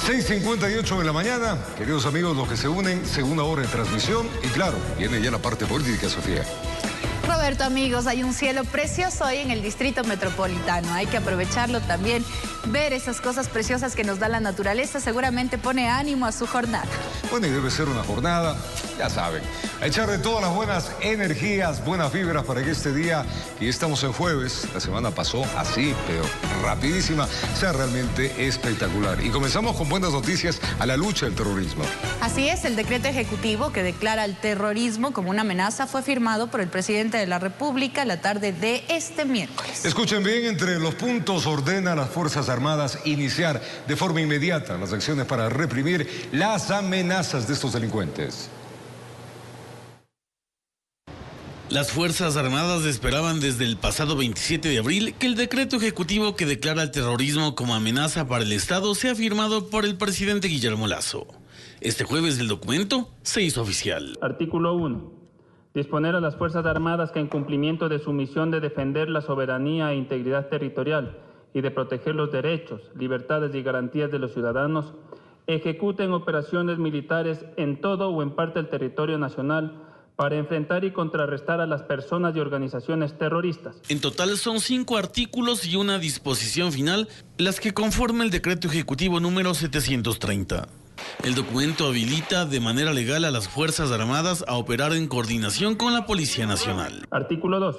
6:58 de la mañana, queridos amigos, los que se unen, segunda hora de transmisión y claro, viene ya la parte política, Sofía. Roberto, amigos, hay un cielo precioso hoy en el Distrito Metropolitano. Hay que aprovecharlo también. Ver esas cosas preciosas que nos da la naturaleza seguramente pone ánimo a su jornada. Bueno, y debe ser una jornada, ya saben, a echarle todas las buenas energías, buenas vibras para que este día, y estamos en jueves, la semana pasó así, pero rapidísima, sea realmente espectacular. Y comenzamos con buenas noticias a la lucha del terrorismo. Así es, el decreto ejecutivo que declara el terrorismo como una amenaza fue firmado por el presidente de la República la tarde de este miércoles. Escuchen bien, entre los puntos ordena a las Fuerzas Armadas iniciar de forma inmediata las acciones para reprimir las amenazas de estos delincuentes. Las Fuerzas Armadas esperaban desde el pasado 27 de abril que el decreto ejecutivo que declara el terrorismo como amenaza para el Estado sea firmado por el presidente Guillermo Lasso. Este jueves el documento se hizo oficial. Artículo 1. Disponer a las Fuerzas Armadas que en cumplimiento de su misión de defender la soberanía e integridad territorial y de proteger los derechos, libertades y garantías de los ciudadanos, ejecuten operaciones militares en todo o en parte del territorio nacional para enfrentar y contrarrestar a las personas y organizaciones terroristas. En total son 5 artículos y una disposición final las que conforman el decreto ejecutivo número 730. El documento habilita de manera legal a las Fuerzas Armadas a operar en coordinación con la Policía Nacional. Artículo 2.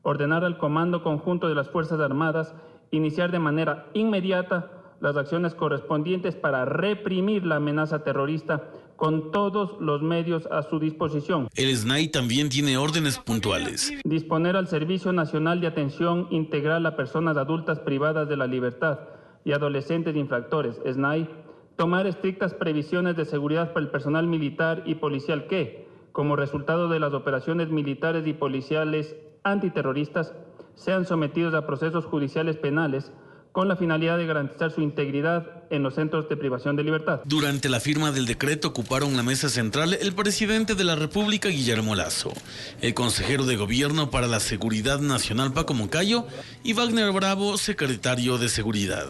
Ordenar al Comando Conjunto de las Fuerzas Armadas iniciar de manera inmediata las acciones correspondientes para reprimir la amenaza terrorista con todos los medios a su disposición. El SNAI también tiene órdenes puntuales. Disponer al Servicio Nacional de Atención Integral a Personas Adultas Privadas de la Libertad y Adolescentes Infractores, SNAI, tomar estrictas previsiones de seguridad para el personal militar y policial que, como resultado de las operaciones militares y policiales antiterroristas, sean sometidos a procesos judiciales penales con la finalidad de garantizar su integridad en los centros de privación de libertad. Durante la firma del decreto ocuparon la mesa central el presidente de la República, Guillermo Lasso, el consejero de Gobierno para la Seguridad Nacional, Paco Moncayo, y Wagner Bravo, secretario de Seguridad.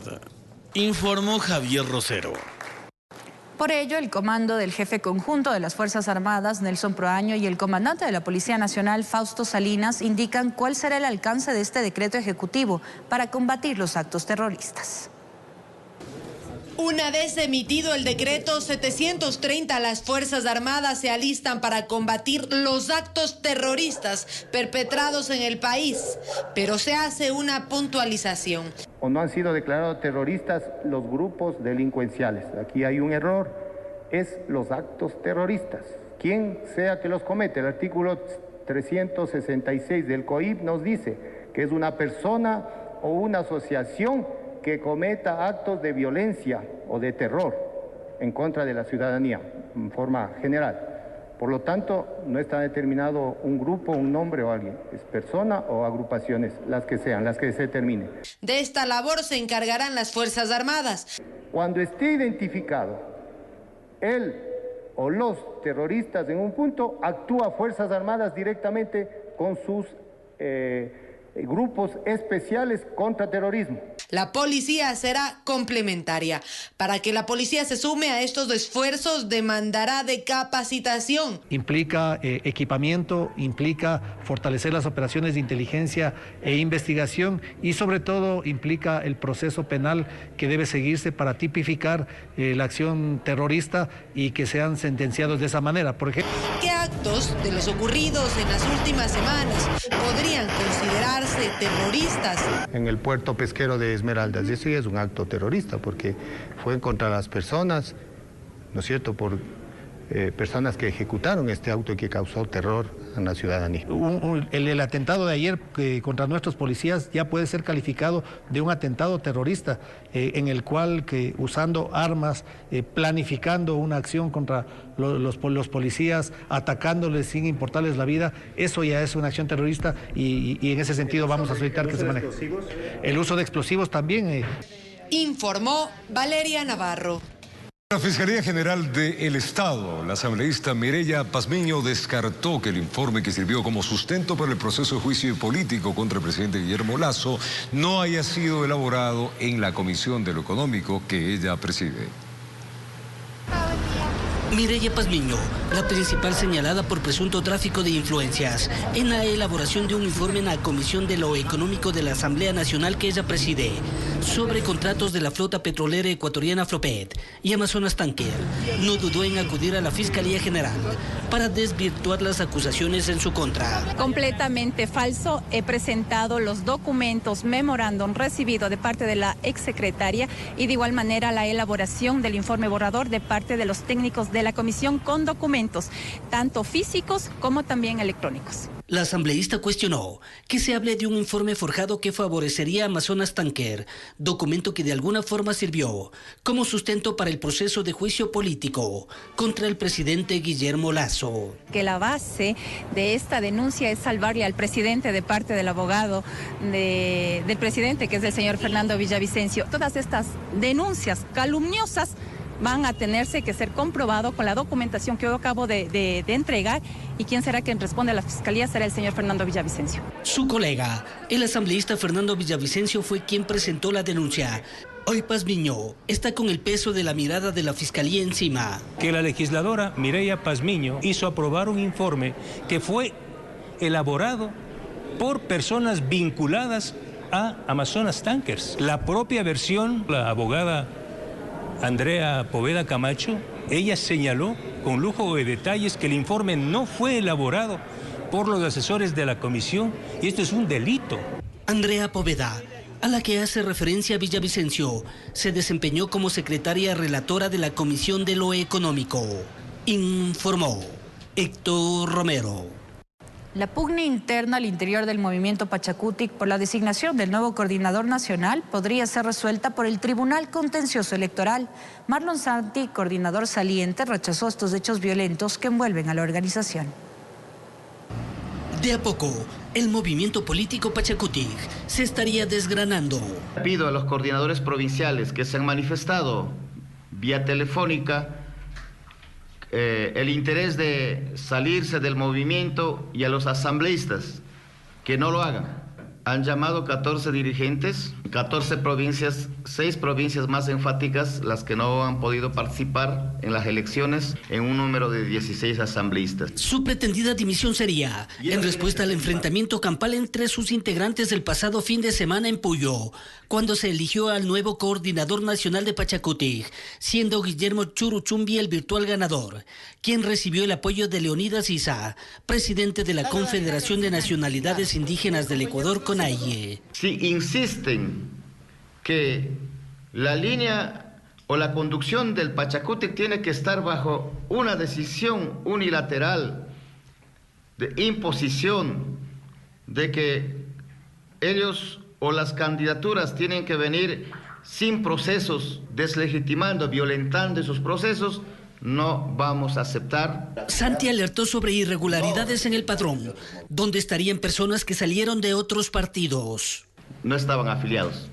Informó Javier Rosero. Por ello, el comando del jefe conjunto de las Fuerzas Armadas, Nelson Proaño, y el comandante de la Policía Nacional, Fausto Salinas, indican cuál será el alcance de este decreto ejecutivo para combatir los actos terroristas. Una vez emitido el decreto 730, las Fuerzas Armadas se alistan para combatir los actos terroristas perpetrados en el país, pero se hace una puntualización. O no han sido declarados terroristas los grupos delincuenciales. Aquí hay un error, es los actos terroristas. Quien sea que los comete, el artículo 366 del COIP nos dice que es una persona o una asociación que cometa actos de violencia o de terror en contra de la ciudadanía, en forma general. Por lo tanto, no está determinado un grupo, un nombre o alguien. Es persona o agrupaciones, las que sean, las que se determinen. De esta labor se encargarán las Fuerzas Armadas. Cuando esté identificado él o los terroristas en un punto, actúa Fuerzas Armadas directamente con sus grupos especiales contra terrorismo. La policía será complementaria. Para que la policía se sume a estos esfuerzos, demandará de capacitación. Implica equipamiento, implica fortalecer las operaciones de inteligencia e investigación y sobre todo implica el proceso penal que debe seguirse para tipificar la acción terrorista y que sean sentenciados de esa manera. Por ejemplo, ¿qué actos de los ocurridos en las últimas semanas podrían considerarse terroristas? En el puerto pesquero de Esmeraldas, eso es un acto terrorista porque fue contra las personas, ¿no es cierto?, por personas que ejecutaron este auto y que causó terror a la ciudadanía. El atentado de ayer contra nuestros policías ya puede ser calificado de un atentado terrorista, en el cual usando armas, planificando una acción contra los policías, atacándoles sin importarles la vida, eso ya es una acción terrorista y en ese sentido vamos a solicitar que se maneje. El uso de explosivos también. Informó Valeria Navarro. La Fiscalía General del Estado, la asambleísta Mireya Pazmiño, descartó que el informe que sirvió como sustento para el proceso de juicio político contra el presidente Guillermo Lasso no haya sido elaborado en la Comisión de lo Económico que ella preside. Mireya Pazmiño, la principal señalada por presunto tráfico de influencias, en la elaboración de un informe en la Comisión de lo Económico de la Asamblea Nacional que ella preside, sobre contratos de la flota petrolera ecuatoriana Flopet y Amazonas Tanker, no dudó en acudir a la Fiscalía General para desvirtuar las acusaciones en su contra. Completamente falso. He presentado los documentos, memorándum recibido de parte de la exsecretaria y de igual manera la elaboración del informe borrador de parte de los técnicos de la comisión con documentos, tanto físicos como también electrónicos. La asambleísta cuestionó que se hable de un informe forjado que favorecería a Amazonas Tanker, documento que de alguna forma sirvió como sustento para el proceso de juicio político contra el presidente Guillermo Lasso. Que la base de esta denuncia es salvarle al presidente de parte del abogado del presidente, que es el señor Fernando Villavicencio. Todas estas denuncias calumniosas van a tenerse que ser comprobado con la documentación que yo acabo de entregar, y quién será quien responde a la Fiscalía será el señor Fernando Villavicencio. Su colega, el asambleísta Fernando Villavicencio, fue quien presentó la denuncia. Hoy Pazmiño está con el peso de la mirada de la Fiscalía encima. Que la legisladora Mireya Pazmiño hizo aprobar un informe que fue elaborado por personas vinculadas a Amazonas Tankers. La propia versión, la abogada Andrea Poveda Camacho, ella señaló con lujo de detalles que el informe no fue elaborado por los asesores de la comisión y esto es un delito. Andrea Poveda, a la que hace referencia Villavicencio, se desempeñó como secretaria relatora de la Comisión de lo Económico. Informó Héctor Romero. La pugna interna al interior del movimiento Pachakutik por la designación del nuevo coordinador nacional podría ser resuelta por el Tribunal Contencioso Electoral. Marlon Santi, coordinador saliente, rechazó estos hechos violentos que envuelven a la organización. De a poco, el movimiento político Pachakutik se estaría desgranando. Pido a los coordinadores provinciales que se han manifestado vía telefónica el interés de salirse del movimiento, y a los asambleístas que no lo hagan. Han llamado 14 dirigentes, 14 provincias, 6 provincias más enfáticas, las que no han podido participar en las elecciones, en un número de 16 asambleístas. Su pretendida dimisión sería en respuesta al enfrentamiento campal entre sus integrantes el pasado fin de semana en Puyo, cuando se eligió al nuevo coordinador nacional de Pachakutik, siendo Guillermo Churuchumbi el virtual ganador, quien recibió el apoyo de Leonidas Issa, presidente de la Confederación de Nacionalidades Indígenas del Ecuador, CONAIE. Si insisten que la línea o la conducción del Pachakutik tiene que estar bajo una decisión unilateral de imposición, de que ellos o las candidaturas tienen que venir sin procesos, deslegitimando, violentando esos procesos, no vamos a aceptar. Santi alertó sobre irregularidades en el padrón, donde estarían personas que salieron de otros partidos. No estaban afiliados.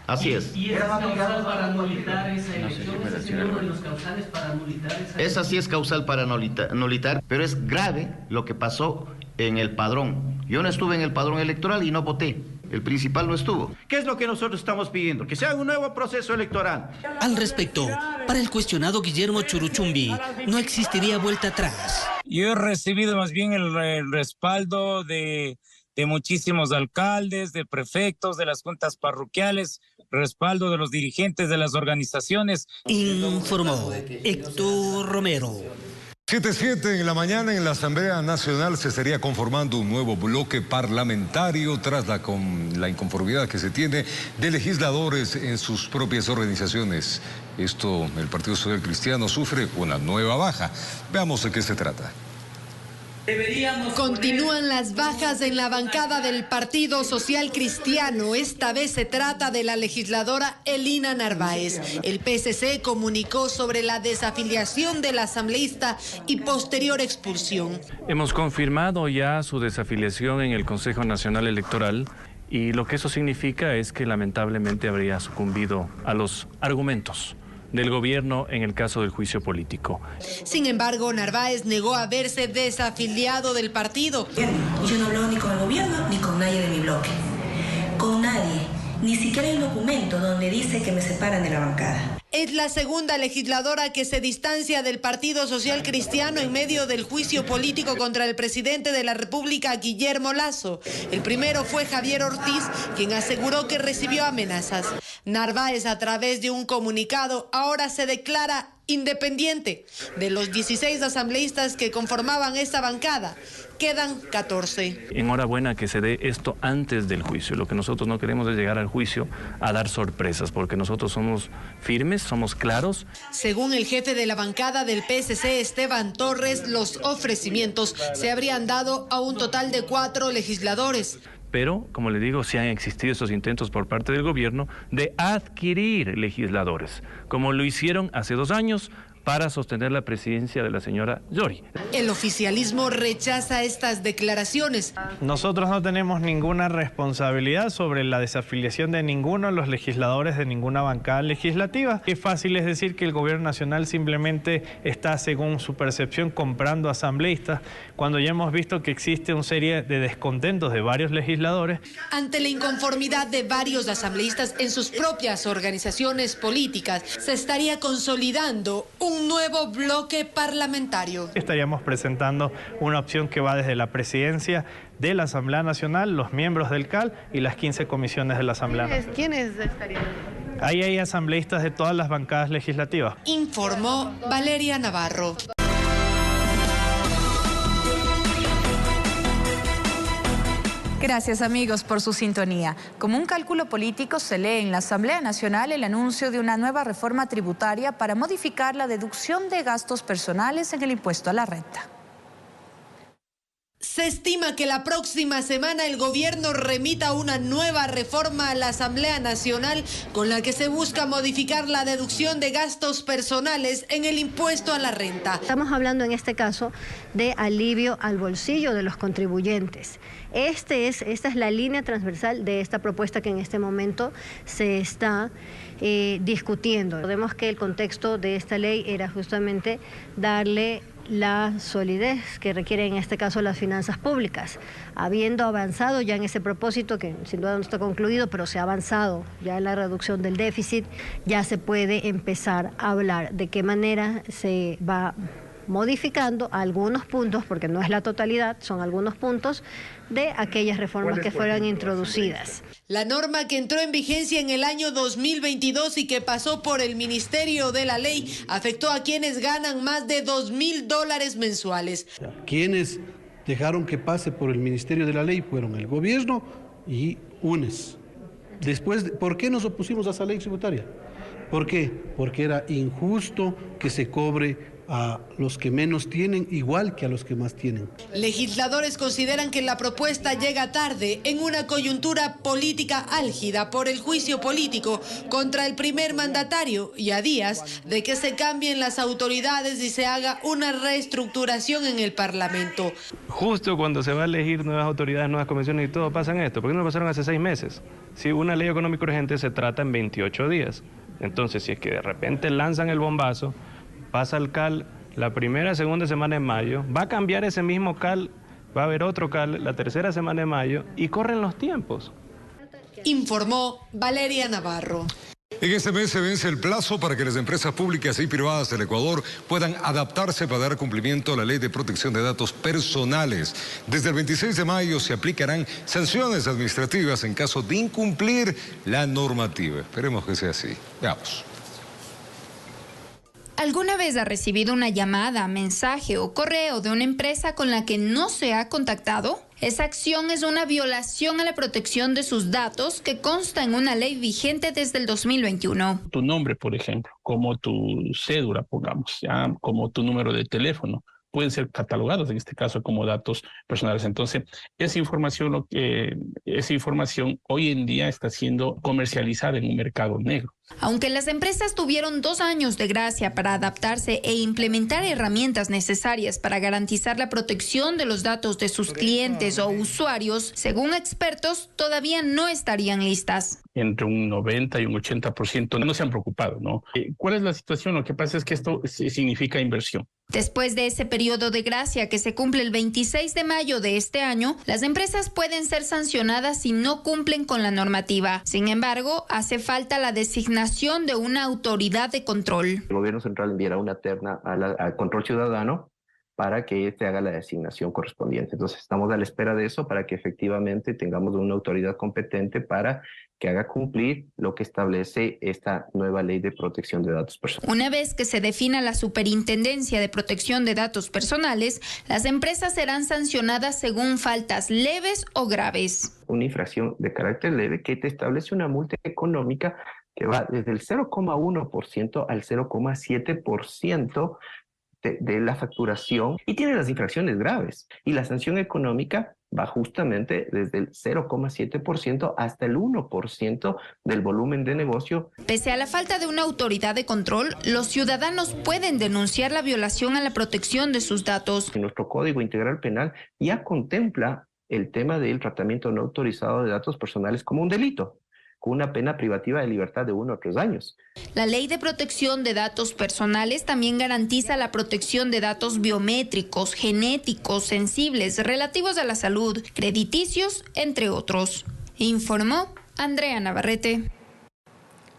Así es. ¿Y es causal para anulitar esa elección? ¿Es uno de los causales para anulitar esa elección? Esa sí es causal para anulitar, pero es grave lo que pasó en el padrón. Yo no estuve en el padrón electoral y no voté. El principal no estuvo. ¿Qué es lo que nosotros estamos pidiendo? Que se haga un nuevo proceso electoral. Al respecto, para el cuestionado Guillermo Churuchumbi, no existiría vuelta atrás. Yo he recibido más bien el respaldo de muchísimos alcaldes, de prefectos, de las juntas parroquiales, respaldo de los dirigentes de las organizaciones. Informó Héctor Romero. 7:07 en la mañana en la Asamblea Nacional se estaría conformando un nuevo bloque parlamentario tras la inconformidad que se tiene de legisladores en sus propias organizaciones. Esto, el Partido Social Cristiano sufre una nueva baja. Veamos de qué se trata. Continúan las bajas en la bancada del Partido Social Cristiano. Esta vez se trata de la legisladora Elina Narváez. El PSC comunicó sobre la desafiliación del asambleísta y posterior expulsión. Hemos confirmado ya su desafiliación en el Consejo Nacional Electoral y lo que eso significa es que lamentablemente habría sucumbido a los argumentos del gobierno en el caso del juicio político. Sin embargo, Narváez negó haberse desafiliado del partido. Yo no hablo ni con el gobierno ni con nadie de mi bloque. Con nadie. Ni siquiera hay documento donde dice que me separan de la bancada. Es la segunda legisladora que se distancia del Partido Social Cristiano en medio del juicio político contra el presidente de la República, Guillermo Lasso. El primero fue Javier Ortiz, quien aseguró que recibió amenazas. Narváez, a través de un comunicado, ahora se declara independiente. De los 16 asambleístas que conformaban esta bancada, quedan 14. Enhorabuena que se dé esto antes del juicio. Lo que nosotros no queremos es llegar al juicio a dar sorpresas, porque nosotros somos firmes, somos claros. Según el jefe de la bancada del PSC, Esteban Torres, los ofrecimientos se habrían dado a un total de 4 legisladores. Pero, como le digo, sí han existido estos intentos por parte del gobierno de adquirir legisladores, como lo hicieron hace 2 años para sostener la presidencia de la señora Yori. El oficialismo rechaza estas declaraciones. Nosotros no tenemos ninguna responsabilidad sobre la desafiliación de ninguno de los legisladores de ninguna bancada legislativa. Qué fácil es decir que el gobierno nacional simplemente está, según su percepción, comprando asambleístas, cuando ya hemos visto que existe una serie de descontentos de varios legisladores. Ante la inconformidad de varios asambleístas en sus propias organizaciones políticas, se estaría consolidando un nuevo bloque parlamentario. Estaríamos presentando una opción que va desde la presidencia de la Asamblea Nacional, los miembros del CAL y las 15 comisiones de la Asamblea Nacional. ¿Quiénes estarían? Ahí hay asambleístas de todas las bancadas legislativas. Informó Valeria Navarro. Gracias, amigos, por su sintonía. Como un cálculo político, se lee en la Asamblea Nacional el anuncio de una nueva reforma tributaria para modificar la deducción de gastos personales en el impuesto a la renta. Se estima que la próxima semana el gobierno remita una nueva reforma a la Asamblea Nacional con la que se busca modificar la deducción de gastos personales en el impuesto a la renta. Estamos hablando en este caso de alivio al bolsillo de los contribuyentes. Esta es la línea transversal de esta propuesta que en este momento se está discutiendo. Recordemos que el contexto de esta ley era justamente darle la solidez que requieren en este caso las finanzas públicas. Habiendo avanzado ya en ese propósito, que sin duda no está concluido, pero se ha avanzado ya en la reducción del déficit, ya se puede empezar a hablar de qué manera se va modificando algunos puntos, porque no es la totalidad, son algunos puntos de aquellas reformas que fueron introducidas. La norma que entró en vigencia en el año 2022 y que pasó por el Ministerio de la Ley afectó a quienes ganan más de $2.000 mensuales. Quienes dejaron que pase por el Ministerio de la Ley fueron el gobierno y UNES. Después, ¿por qué nos opusimos a esa ley tributaria? ¿Por qué? Porque era injusto que se cobre a los que menos tienen igual que a los que más tienen. Legisladores consideran que la propuesta llega tarde en una coyuntura política álgida por el juicio político contra el primer mandatario y a días de que se cambien las autoridades y se haga una reestructuración en el Parlamento. Justo cuando se va a elegir nuevas autoridades, nuevas comisiones y todo, pasan esto. ¿Por qué no lo pasaron hace 6 meses? Si una ley económica urgente se trata en 28 días. Entonces, si es que de repente lanzan el bombazo, pasa el CAL la primera, segunda semana de mayo, va a cambiar ese mismo CAL, va a haber otro CAL la tercera semana de mayo y corren los tiempos. Informó Valeria Navarro. En este mes se vence el plazo para que las empresas públicas y privadas del Ecuador puedan adaptarse para dar cumplimiento a la Ley de Protección de Datos Personales. Desde el 26 de mayo se aplicarán sanciones administrativas en caso de incumplir la normativa. Esperemos que sea así. Veamos. ¿Alguna vez ha recibido una llamada, mensaje o correo de una empresa con la que no se ha contactado? Esa acción es una violación a la protección de sus datos que consta en una ley vigente desde el 2021. Tu nombre, por ejemplo, como tu cédula, pongamos, ya, como tu número de teléfono, pueden ser catalogados en este caso como datos personales. Entonces, esa información hoy en día está siendo comercializada en un mercado negro. Aunque las empresas tuvieron 2 años de gracia para adaptarse e implementar herramientas necesarias para garantizar la protección de los datos de sus clientes o usuarios, según expertos, todavía no estarían listas. Entre un 90 y un 80% no se han preocupado, ¿no? ¿Cuál es la situación? Lo que pasa es que esto significa inversión. Después de ese periodo de gracia que se cumple el 26 de mayo de este año, las empresas pueden ser sancionadas si no cumplen con la normativa. Sin embargo, hace falta la designación de una autoridad de control. El gobierno central enviará una terna al control ciudadano para que éste haga la designación correspondiente. Entonces estamos a la espera de eso para que efectivamente tengamos una autoridad competente para que haga cumplir lo que establece esta nueva ley de protección de datos personales. Una vez que se defina la Superintendencia de Protección de Datos Personales, las empresas serán sancionadas según faltas leves o graves. Una infracción de carácter leve que te establece una multa económica que va desde el 0,1% al 0,7% de la facturación, y tiene las infracciones graves, y la sanción económica va justamente desde el 0,7% hasta el 1% del volumen de negocio. Pese a la falta de una autoridad de control, los ciudadanos pueden denunciar la violación a la protección de sus datos. Nuestro Código Integral Penal ya contempla el tema del tratamiento no autorizado de datos personales como un delito, con una pena privativa de libertad de 1 a 3 años. La Ley de Protección de Datos Personales también garantiza la protección de datos biométricos, genéticos, sensibles, relativos a la salud, crediticios, entre otros. Informó Andrea Navarrete.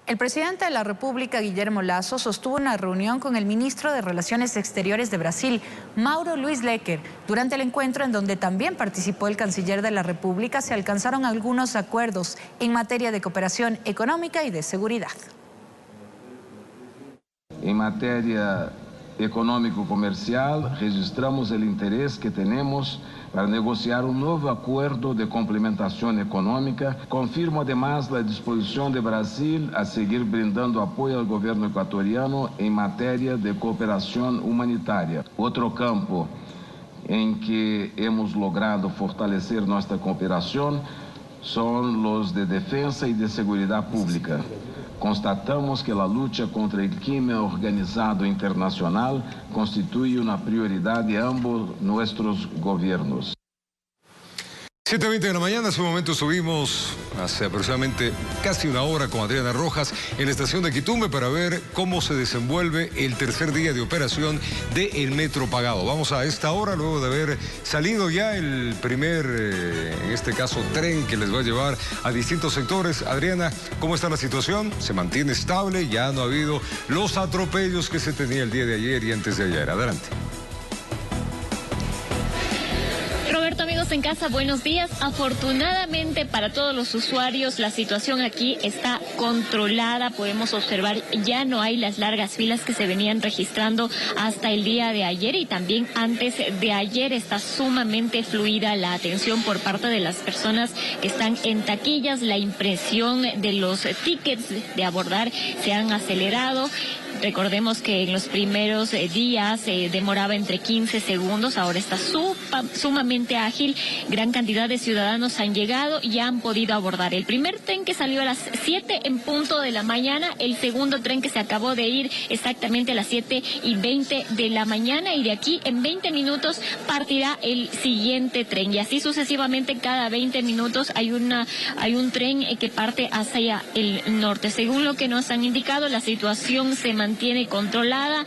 El presidente de la República, Guillermo Lasso, sostuvo una reunión con el ministro de Relaciones Exteriores de Brasil, Mauro Luis Lecker. Durante el encuentro, en donde también participó el canciller de la República, se alcanzaron algunos acuerdos en materia de cooperación económica y de seguridad. En materia económico-comercial, registramos el interés que tenemos para negociar un nuevo acuerdo de complementación económica. Confirmo además la disposición de Brasil a seguir brindando apoyo al gobierno ecuatoriano en materia de cooperación humanitaria. Otro campo en que hemos logrado fortalecer nuestra cooperación son los de defensa y de seguridad pública. Constatamos que la lucha contra el crimen organizado internacional constituye una prioridad de ambos nuestros gobiernos. 7:20 de la mañana, hace un momento subimos hace aproximadamente casi una hora con Adriana Rojas en la estación de Quitumbe para ver cómo se desenvuelve el tercer día de operación del metro pagado. Vamos a esta hora, luego de haber salido ya el primer, en este caso, tren que les va a llevar a distintos sectores. Adriana, ¿cómo está la situación? ¿Se mantiene estable? Ya no ha habido los atropellos que se tenía el día de ayer y antes de ayer. Adelante. Roberto, amigos en casa, buenos días. Afortunadamente para todos los usuarios la situación aquí está controlada. Podemos observar, ya no hay las largas filas que se venían registrando hasta el día de ayer, y también antes de ayer. Está sumamente fluida la atención por parte de las personas que están en taquillas. La impresión de los tickets de abordar se han acelerado. Recordemos que en los primeros días demoraba entre 15 segundos, ahora está sumamente ágil. Gran cantidad de ciudadanos han llegado y han podido abordar. El primer tren que salió a las 7 en punto de la mañana, el segundo tren que se acabó de ir exactamente a las 7:20 de la mañana, y de aquí en 20 minutos partirá el siguiente tren. Y así sucesivamente, cada 20 minutos hay un tren que parte hacia el norte. Según lo que nos han indicado, la situación se mantiene controlada,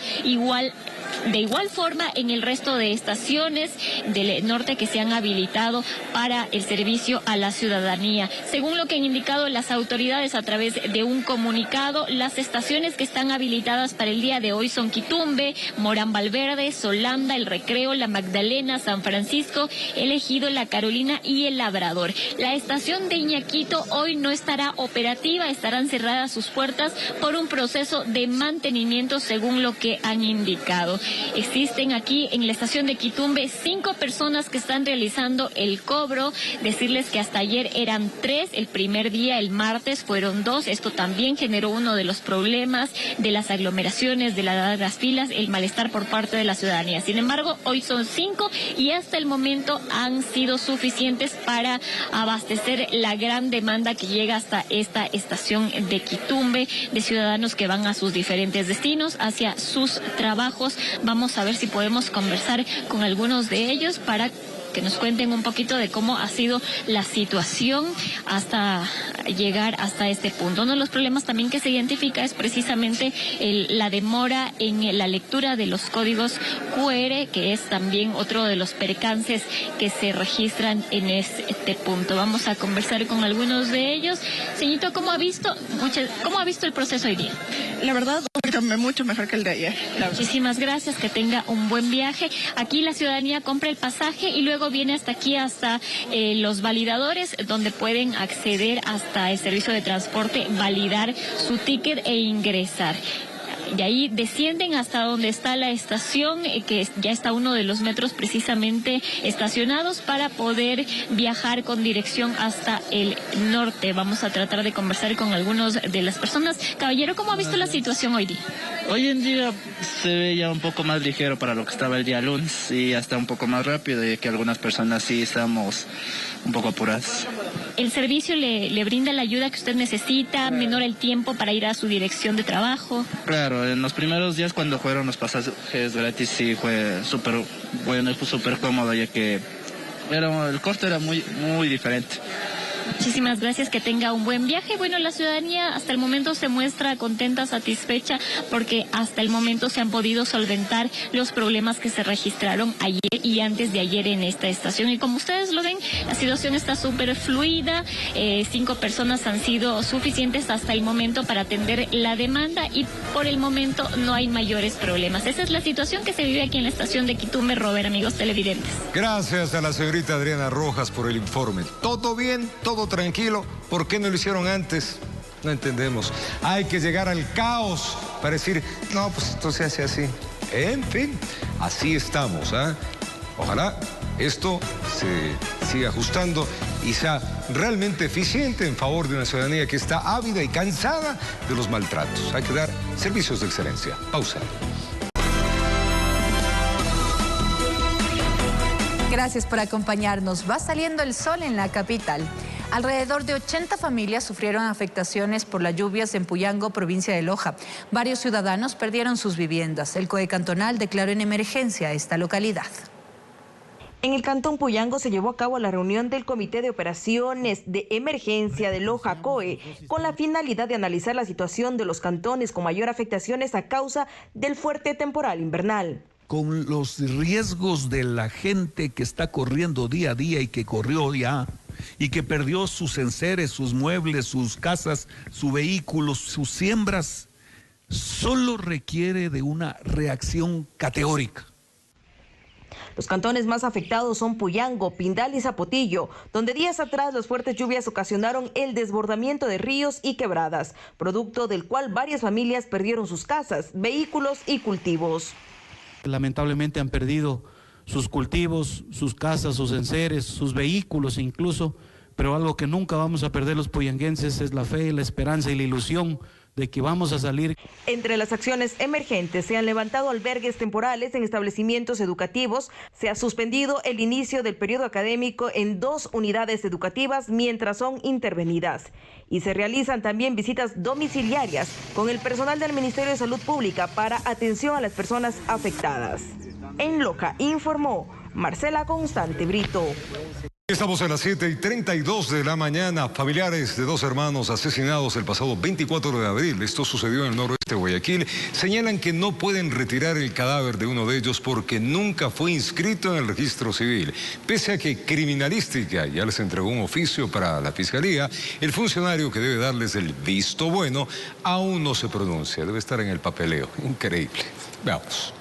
de igual forma en el resto de estaciones del norte que se han habilitado para el servicio a la ciudadanía. Según lo que han indicado las autoridades a través de un comunicado, las estaciones que están habilitadas para el día de hoy son Quitumbe, Morán Valverde, Solanda, El Recreo, La Magdalena, San Francisco, El Ejido, La Carolina y El Labrador. La estación de Iñaquito hoy no estará operativa, estarán cerradas sus puertas por un proceso de mantenimiento, según lo que han indicado. Existen aquí en la estación de Quitumbe 5 personas que están realizando el cobro. Decirles que hasta ayer eran 3, el primer día, el martes, fueron 2. Esto también generó uno de los problemas de las aglomeraciones, de las largas filas, el malestar por parte de la ciudadanía. Sin embargo, hoy son 5 y hasta el momento han sido suficientes para abastecer la gran demanda que llega hasta esta estación de Quitumbe, de ciudadanos que van a sus diferentes destinos, hacia sus trabajos. Vamos a ver si podemos conversar con algunos de ellos para que nos cuenten un poquito de cómo ha sido la situación hasta llegar hasta este punto. Uno de los problemas también que se identifica es precisamente la demora en la lectura de los códigos QR, que es también otro de los percances que se registran en este punto. Vamos a conversar con algunos de ellos. Señorito, ¿cómo ha visto el proceso hoy día? La verdad, mucho mejor que el de ayer. Muchísimas gracias, que tenga un buen viaje. Aquí la ciudadanía compra el pasaje y luego viene hasta aquí, hasta los validadores, donde pueden acceder hasta el servicio de transporte, validar su ticket e ingresar. De ahí descienden hasta donde está la estación, que ya está uno de los metros precisamente estacionados para poder viajar con dirección hasta el norte. Vamos a tratar de conversar con algunos de las personas. Caballero, ¿cómo ha visto la situación hoy día? Hoy en día se ve ya un poco más ligero para lo que estaba el día lunes y hasta un poco más rápido, y que algunas personas sí estamos un poco apuradas. ¿El servicio le brinda la ayuda que usted necesita? ¿Menor el tiempo para ir a su dirección de trabajo? Claro, en los primeros días cuando fueron los pasajes gratis sí fue súper bueno y súper cómodo, ya que el costo era muy diferente. Muchísimas gracias, que tenga un buen viaje. Bueno, la ciudadanía hasta el momento se muestra contenta, satisfecha, porque hasta el momento se han podido solventar los problemas que se registraron ayer y antes de ayer en esta estación. Y como ustedes lo ven, la situación está súper fluida. 5 personas han sido suficientes hasta el momento para atender la demanda y por el momento no hay mayores problemas. Esa es la situación que se vive aquí en la estación de Quitumbe, Robert, amigos televidentes. Gracias a la señorita Adriana Rojas por el informe. ¿Todo bien? ¿Todo tranquilo? ¿Por qué no lo hicieron antes? No entendemos. Hay que llegar al caos para decir, no, pues esto se hace así. En fin, así estamos, ¿eh? Ojalá esto se siga ajustando y sea realmente eficiente en favor de una ciudadanía que está ávida y cansada de los maltratos. Hay que dar servicios de excelencia. Pausa. Gracias por acompañarnos. Va saliendo el sol en la capital. Alrededor de 80 familias sufrieron afectaciones por las lluvias en Puyango, provincia de Loja. Varios ciudadanos perdieron sus viviendas. El COE cantonal declaró en emergencia esta localidad. En el cantón Puyango se llevó a cabo la reunión del Comité de Operaciones de Emergencia de Loja COE con la finalidad de analizar la situación de los cantones con mayor afectaciones a causa del fuerte temporal invernal. Con los riesgos de la gente que está corriendo día a día y que corrió ya y que perdió sus enseres, sus muebles, sus casas, sus vehículos, sus siembras, solo requiere de una reacción categórica. Los cantones más afectados son Puyango, Pindal y Zapotillo, donde días atrás las fuertes lluvias ocasionaron el desbordamiento de ríos y quebradas, producto del cual varias familias perdieron sus casas, vehículos y cultivos. Lamentablemente han perdido sus cultivos, sus casas, sus enseres, sus vehículos incluso, pero algo que nunca vamos a perder los puyanguenses es la fe, la esperanza y la ilusión de que vamos a salir. Entre las acciones emergentes se han levantado albergues temporales en establecimientos educativos, se ha suspendido el inicio del periodo académico en 2 unidades educativas mientras son intervenidas. Y se realizan también visitas domiciliarias con el personal del Ministerio de Salud Pública para atención a las personas afectadas. En Loja informó Marcela Constante Brito. Estamos en las 7:32 de la mañana. Familiares de 2 hermanos asesinados el pasado 24 de abril, esto sucedió en el noroeste de Guayaquil, señalan que no pueden retirar el cadáver de uno de ellos porque nunca fue inscrito en el registro civil. Pese a que Criminalística ya les entregó un oficio para la Fiscalía, el funcionario que debe darles el visto bueno aún no se pronuncia. Debe estar en el papeleo. Increíble. Veamos.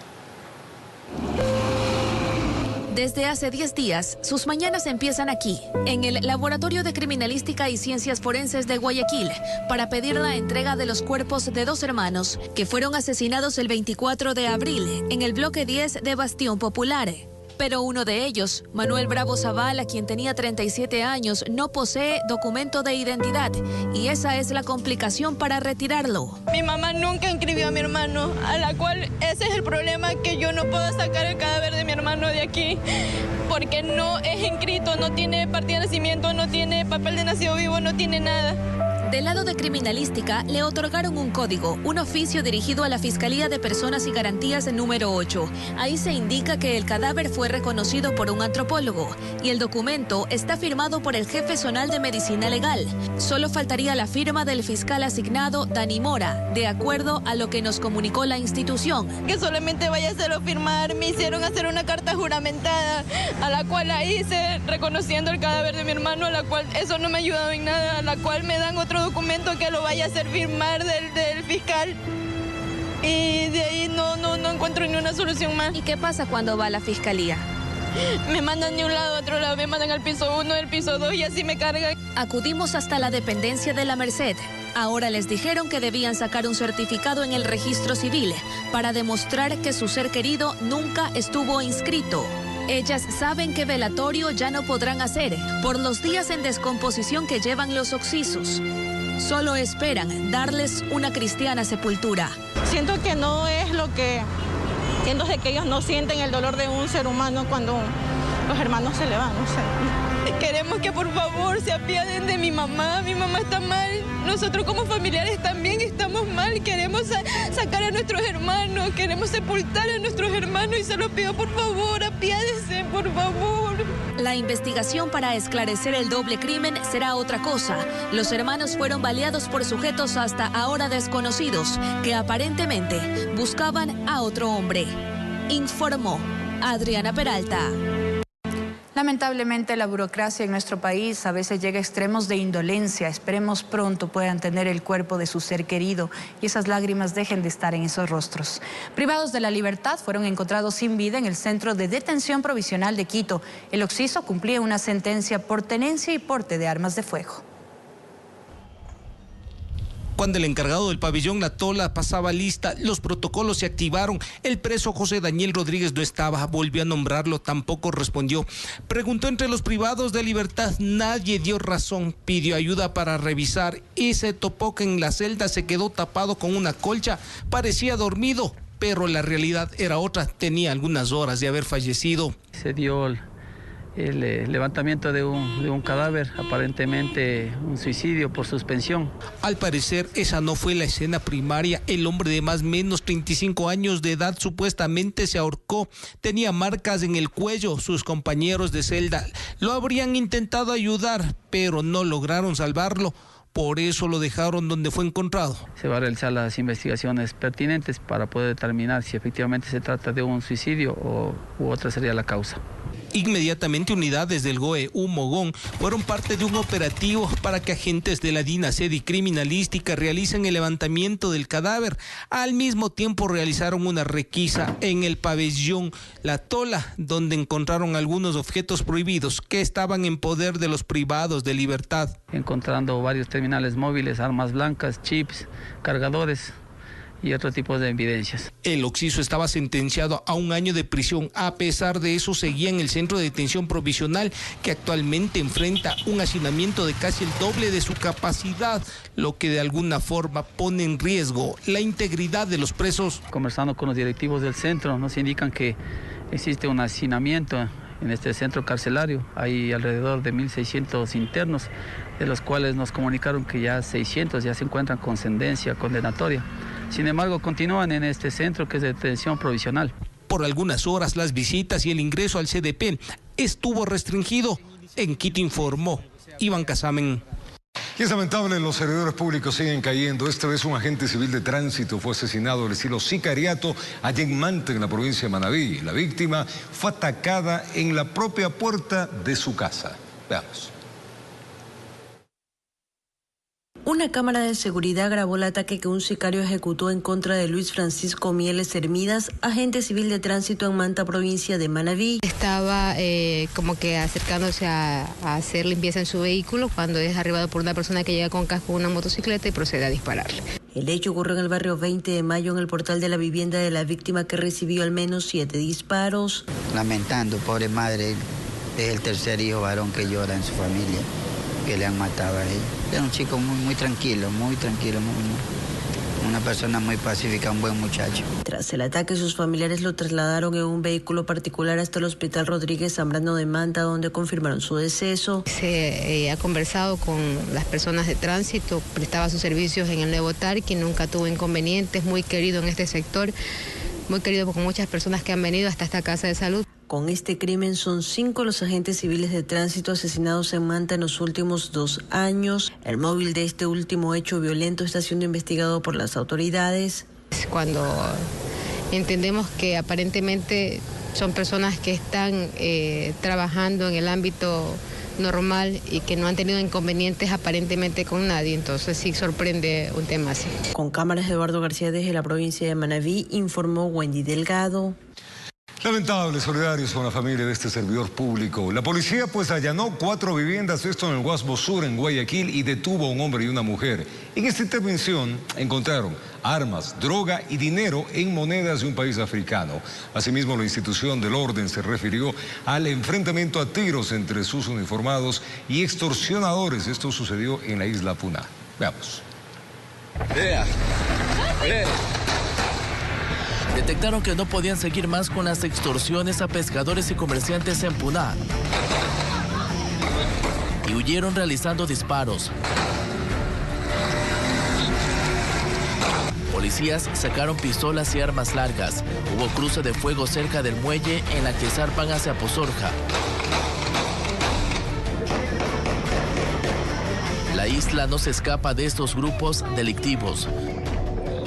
Desde hace 10 días, sus mañanas empiezan aquí, en el Laboratorio de Criminalística y Ciencias Forenses de Guayaquil, para pedir la entrega de los cuerpos de 2 hermanos que fueron asesinados el 24 de abril en el bloque 10 de Bastión Popular. Pero uno de ellos, Manuel Bravo Zavala, quien tenía 37 años, no posee documento de identidad y esa es la complicación para retirarlo. Mi mamá nunca inscribió a mi hermano, a la cual ese es el problema, que yo no puedo sacar el cadáver de mi hermano de aquí porque no es inscrito, no tiene partida de nacimiento, no tiene papel de nacido vivo, no tiene nada. Del lado de criminalística, le otorgaron un código, un oficio dirigido a la Fiscalía de Personas y Garantías número 8. Ahí se indica que el cadáver fue reconocido por un antropólogo y el documento está firmado por el jefe zonal de Medicina Legal. Solo faltaría la firma del fiscal asignado, Dani Mora, de acuerdo a lo que nos comunicó la institución. Que solamente vaya a hacerlo firmar, me hicieron hacer una carta juramentada, a la cual la hice reconociendo el cadáver de mi hermano, a la cual eso no me ha ayudado en nada, a la cual me dan otro documento que lo vaya a hacer firmar del fiscal y de ahí no encuentro ni una solución más. ¿Y qué pasa cuando va a la fiscalía? Me mandan de un lado a otro lado, me mandan al piso 1, al piso 2 y así me cargan. Acudimos hasta la dependencia de La Merced. Ahora les dijeron que debían sacar un certificado en el registro civil para demostrar que su ser querido nunca estuvo inscrito. Ellas saben que velatorio ya no podrán hacer por los días en descomposición que llevan los occisos. Solo esperan darles una cristiana sepultura. Siento que no es lo que... Siento que ellos no sienten el dolor de un ser humano cuando los hermanos se le van. O sea, queremos que por favor se apiaden de mi mamá está mal. Nosotros como familiares también estamos mal. Queremos sacar a nuestros hermanos, queremos sepultar a nuestros hermanos y se lo pido por favor, apiádese, por favor. La investigación para esclarecer el doble crimen será otra cosa. Los hermanos fueron baleados por sujetos hasta ahora desconocidos que aparentemente buscaban a otro hombre. Informó Adriana Peralta. Lamentablemente la burocracia en nuestro país a veces llega a extremos de indolencia. Esperemos pronto puedan tener el cuerpo de su ser querido y esas lágrimas dejen de estar en esos rostros. Privados de la libertad fueron encontrados sin vida en el Centro de Detención Provisional de Quito. El occiso cumplía una sentencia por tenencia y porte de armas de fuego. Cuando el encargado del pabellón La Tola pasaba lista, los protocolos se activaron. El preso José Daniel Rodríguez no estaba, volvió a nombrarlo, tampoco respondió. Preguntó entre los privados de libertad, nadie dio razón, pidió ayuda para revisar y se topó que en la celda se quedó tapado con una colcha, parecía dormido, pero la realidad era otra, tenía algunas horas de haber fallecido. Se dio el levantamiento de un cadáver, aparentemente un suicidio por suspensión. Al parecer esa no fue la escena primaria. El hombre de más o menos 35 años de edad supuestamente se ahorcó, tenía marcas en el cuello. Sus compañeros de celda lo habrían intentado ayudar, pero no lograron salvarlo. Por eso lo dejaron donde fue encontrado. Se va a realizar las investigaciones pertinentes para poder determinar si efectivamente se trata de un suicidio u otra sería la causa. Inmediatamente unidades del GOEU Mogón fueron parte de un operativo para que agentes de la DINASED y Criminalística realicen el levantamiento del cadáver. Al mismo tiempo realizaron una requisa en el pabellón La Tola, donde encontraron algunos objetos prohibidos que estaban en poder de los privados de libertad. Encontrando varios terminales móviles, armas blancas, chips, cargadores y otro tipo de evidencias. El occiso estaba sentenciado a 1 año de prisión. A pesar de eso, seguía en el centro de detención provisional, que actualmente enfrenta un hacinamiento de casi el doble de su capacidad, lo que de alguna forma pone en riesgo la integridad de los presos. Conversando con los directivos del centro, nos indican que existe un hacinamiento en este centro carcelario. Hay alrededor de 1.600 internos, de los cuales nos comunicaron que ya 600 ya se encuentran con sentencia condenatoria. Sin embargo, continúan en este centro que es de detención provisional. Por algunas horas las visitas y el ingreso al CDP estuvo restringido. En Quito informó Iván Casamen. Y es lamentable, los servidores públicos siguen cayendo. Esta vez un agente civil de tránsito fue asesinado al estilo sicariato allá en Manta, en la provincia de Manabí. La víctima fue atacada en la propia puerta de su casa. Veamos. Una cámara de seguridad grabó el ataque que un sicario ejecutó en contra de Luis Francisco Mieles Hermidas, agente civil de tránsito en Manta, provincia de Manabí. Estaba como que acercándose a hacer limpieza en su vehículo cuando es arribado por una persona que llega con casco en una motocicleta y procede a dispararle. El hecho ocurrió en el barrio 20 de Mayo, en el portal de la vivienda de la víctima, que recibió al menos 7 disparos. Lamentando, pobre madre, es el tercer hijo varón que llora en su familia, que le han matado a él. Era un chico muy tranquilo, una persona muy pacífica, un buen muchacho. Tras el ataque, sus familiares lo trasladaron en un vehículo particular hasta el Hospital Rodríguez Zambrano de Manta, donde confirmaron su deceso. Se ha conversado con las personas de tránsito, prestaba sus servicios en el Nuevo Tarqui, nunca tuvo inconvenientes, muy querido en este sector, muy querido por muchas personas que han venido hasta esta casa de salud. Con este crimen son 5 los agentes civiles de tránsito asesinados en Manta en los últimos 2 años. El móvil de este último hecho violento está siendo investigado por las autoridades. Cuando entendemos que aparentemente son personas que están trabajando en el ámbito normal y que no han tenido inconvenientes aparentemente con nadie, entonces sí sorprende un tema así. Con cámaras, Eduardo García desde la provincia de Manabí, informó Wendy Delgado. Lamentable, solidarios con la familia de este servidor público. La policía pues allanó 4 viviendas, esto en el Guasmo Sur, en Guayaquil, y detuvo a un hombre y una mujer. En esta intervención encontraron armas, droga y dinero en monedas de un país africano. Asimismo, la institución del orden se refirió al enfrentamiento a tiros entre sus uniformados y extorsionadores. Esto sucedió en la isla Puná. Veamos. Detectaron que no podían seguir más con las extorsiones a pescadores y comerciantes en Puná y huyeron realizando disparos. Policías sacaron pistolas y armas largas. Hubo cruce de fuego cerca del muelle en la que zarpan hacia Pozorja. La isla no se escapa de estos grupos delictivos.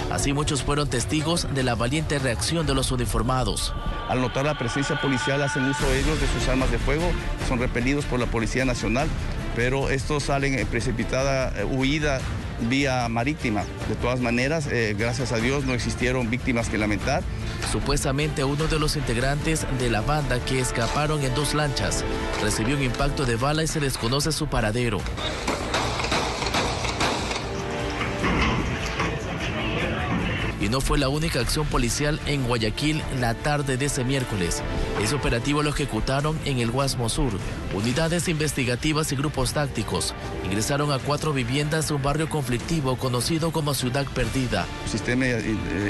Así muchos fueron testigos de la valiente reacción de los uniformados. Al notar la presencia policial hacen uso ellos de sus armas de fuego, son repelidos por la Policía Nacional, pero estos salen en precipitada huida vía marítima. De todas maneras, gracias a Dios no existieron víctimas que lamentar. Supuestamente uno de los integrantes de la banda que escaparon en 2 lanchas recibió un impacto de bala y se desconoce su paradero. Y no fue la única acción policial en Guayaquil la tarde de ese miércoles. Ese operativo lo ejecutaron en el Guasmo Sur. Unidades investigativas y grupos tácticos ingresaron a 4 viviendas de un barrio conflictivo conocido como Ciudad Perdida. El sistema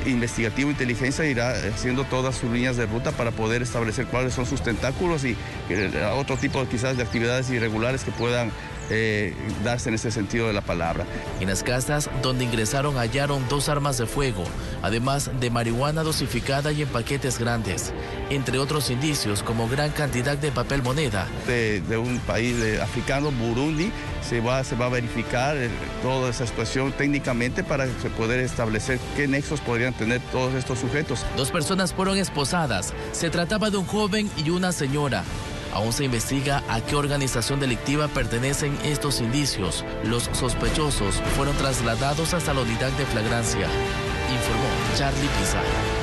investigativo de inteligencia irá haciendo todas sus líneas de ruta para poder establecer cuáles son sus tentáculos y otro tipo quizás de actividades irregulares que puedan darse en ese sentido de la palabra. En las casas donde ingresaron hallaron 2 armas de fuego, además de marihuana dosificada y en paquetes grandes, entre otros indicios como gran cantidad de papel moneda. De un país africano, Burundi, se va a verificar toda esa situación técnicamente para poder establecer qué nexos podrían tener todos estos sujetos. 2 personas fueron esposadas, se trataba de un joven y una señora. Aún se investiga a qué organización delictiva pertenecen estos indicios. Los sospechosos fueron trasladados hasta la unidad de flagrancia, informó Charlie Pizarro.